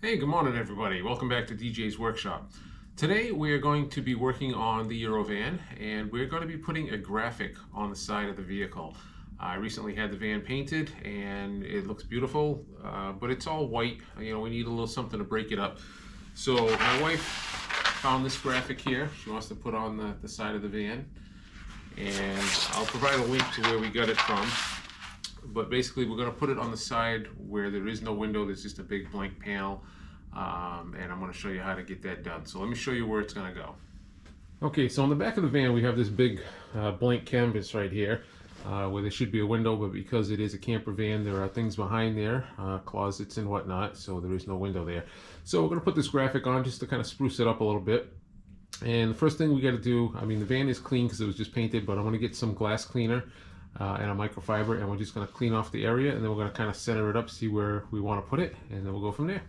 Hey, good morning everybody. Welcome back to DJ's Workshop. Today we are going to be working on the Eurovan, and we're going to be putting a graphic on the side of the vehicle. I recently had the van painted and it looks beautiful, but it's all white. You know, we need a little something to break it up. So my wife found this graphic here. She wants to put on the side of the van, and I'll provide a link to where we got it from. But basically we're going to put it on the side where there is no window, there's just a big blank panel, and I'm going to show you how to get that done. So let me show you where it's going to go. Okay, so on the back of the van we have this big blank canvas right here where there should be a window, but because it is a camper van there are things behind there, closets and whatnot, so there is no window there. So we're going to put this graphic on just to kind of spruce it up a little bit. And the first thing we got to do, I mean the van is clean because it was just painted, but I'm going to get some glass cleaner and a microfiber, and we're just going to clean off the area, and then we're going to kind of center it up, see where we want to put it, and then we'll go from there.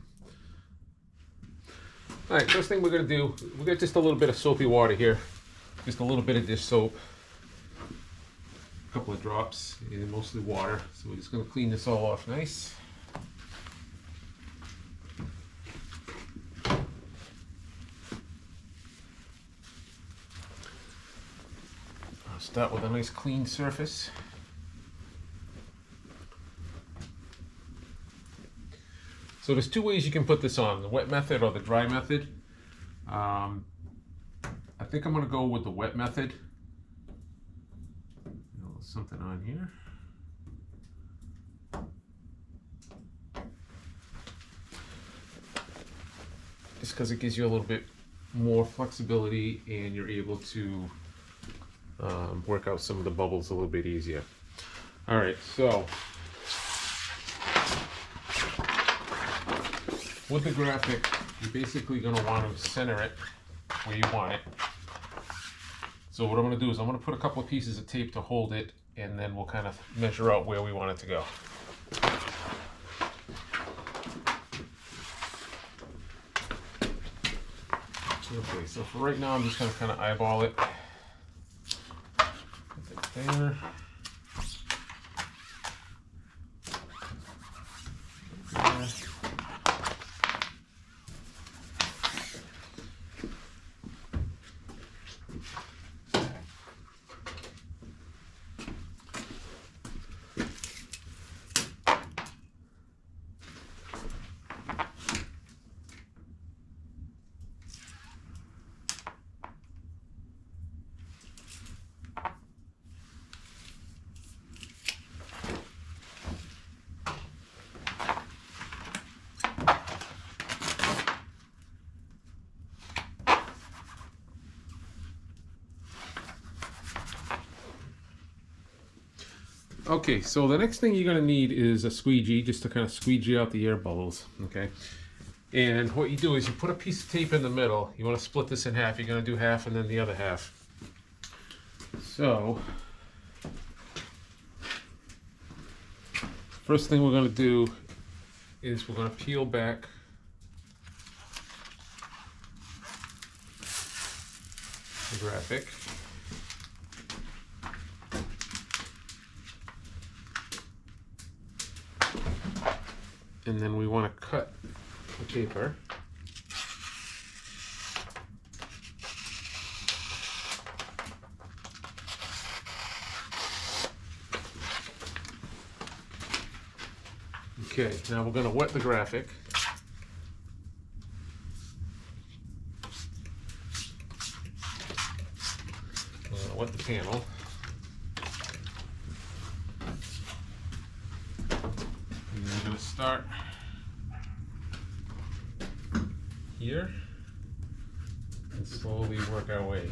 Alright, first thing we're going to do, we got just a little bit of soapy water here, just a little bit of dish soap, a couple of drops, and mostly water. So we're just going to clean this all off nice. Start with a nice clean surface. So there's two ways you can put this on, the wet method or the dry method. I think I'm going to go with the wet method. Something on here. Just because it gives you a little bit more flexibility and you're able to work out some of the bubbles a little bit easier. All right, so with the graphic, you're basically going to want to center it where you want it. So what I'm going to do is I'm going to put a couple of pieces of tape to hold it, and then we'll kind of measure out where we want it to go. Okay, so for right now I'm just going to kind of eyeball it. There. Okay, so the next thing you're going to need is a squeegee, just to kind of squeegee out the air bubbles, okay? And what you do is you put a piece of tape in the middle. You want to split this in half. You're going to do half and then the other half. So, first thing we're going to do is we're going to peel back the graphic. And then we want to cut the paper. Okay, now we're going to wet the graphic. We're going to wet the panel. Start here and slowly work our way.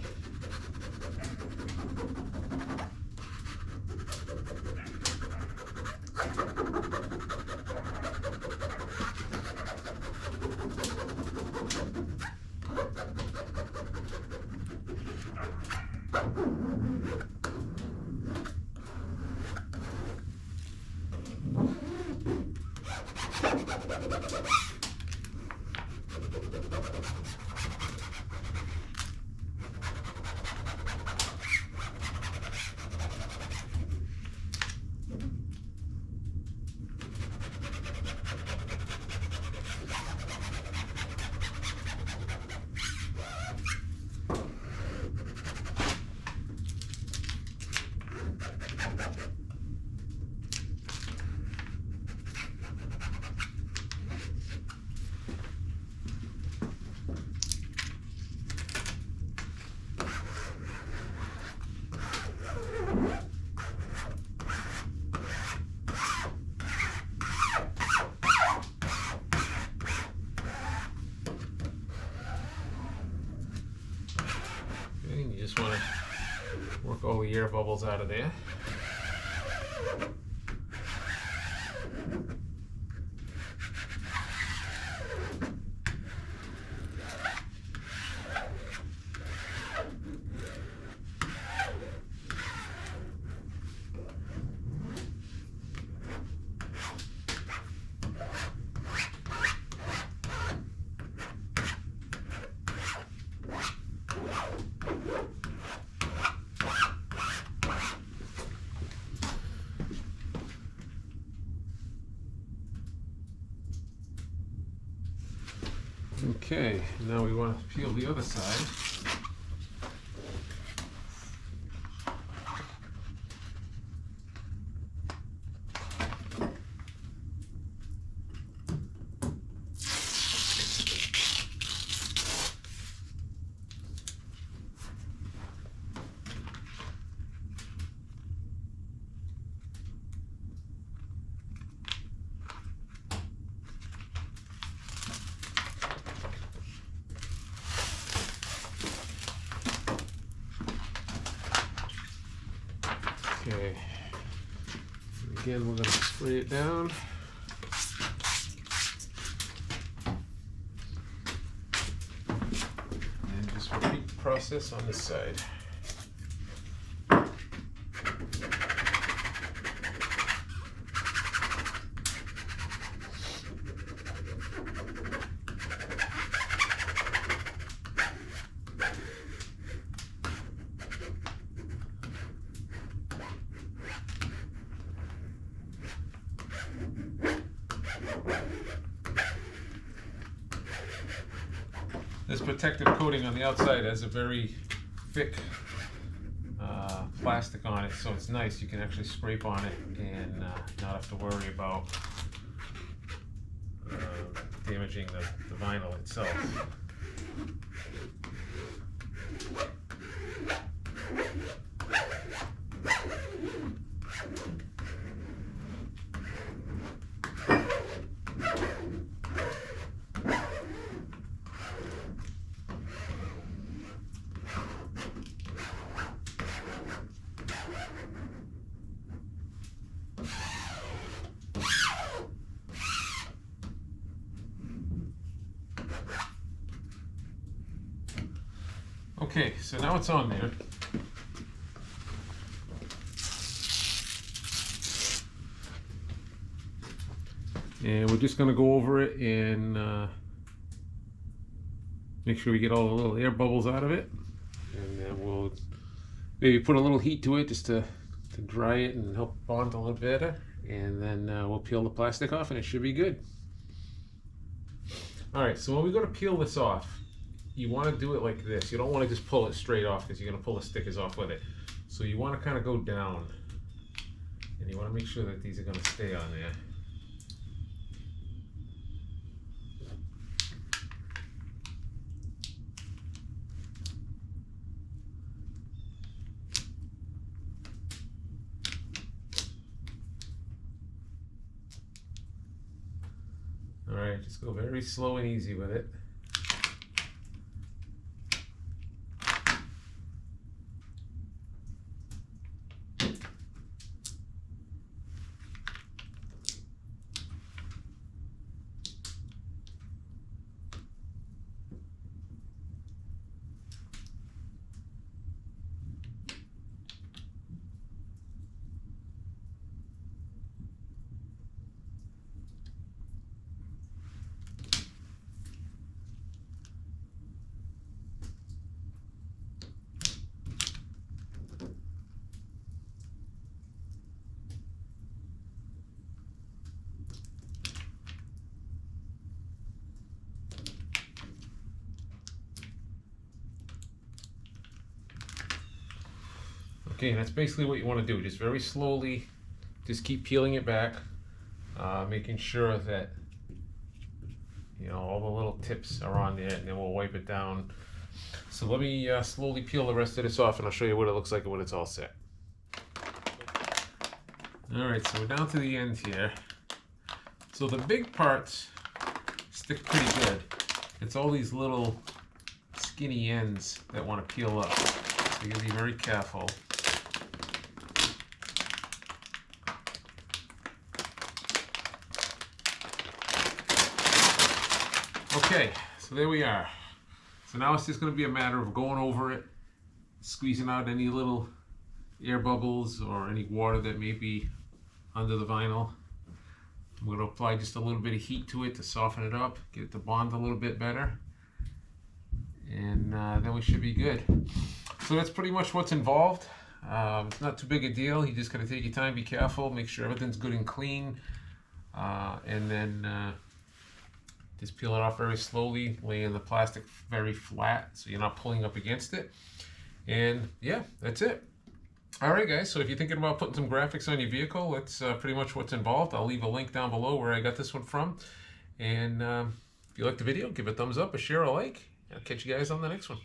just want to work all the air bubbles out of there. Okay, now we want to peel the other side. Okay, again we're going to spray it down. And just repeat the process on this side. This protective coating on the outside has a very thick plastic on it, so it's nice. You can actually scrape on it and not have to worry about damaging the vinyl itself. Okay, so now it's on there. And we're just going to go over it and make sure we get all the little air bubbles out of it. And then we'll maybe put a little heat to it just to dry it and help bond a little better. And then we'll peel the plastic off and it should be good. Alright, so when we go to peel this off, you want to do it like this. You don't want to just pull it straight off because you're going to pull the stickers off with it. So you want to kind of go down. And you want to make sure that these are going to stay on there. Alright, just go very slow and easy with it. Okay, and that's basically what you want to do. Just very slowly, just keep peeling it back, making sure that all the little tips are on there, and then we'll wipe it down. So let me slowly peel the rest of this off, and I'll show you what it looks like when it's all set. All right, so we're down to the end here. So the big parts stick pretty good. It's all these little skinny ends that want to peel up. So you gotta be very careful. Okay, so there we are. So now it's just going to be a matter of going over it, squeezing out any little air bubbles or any water that may be under the vinyl. I'm going to apply just a little bit of heat to it to soften it up, get it to bond a little bit better, and then we should be good. So that's pretty much what's involved. It's not too big a deal. You just got to take your time, be careful, make sure everything's good and clean, and then just peel it off very slowly, laying the plastic very flat so you're not pulling up against it. And yeah, that's it. Alright guys, so if you're thinking about putting some graphics on your vehicle, that's pretty much what's involved. I'll leave a link down below where I got this one from. And if you like the video, give it a thumbs up, a share, a like. I'll catch you guys on the next one.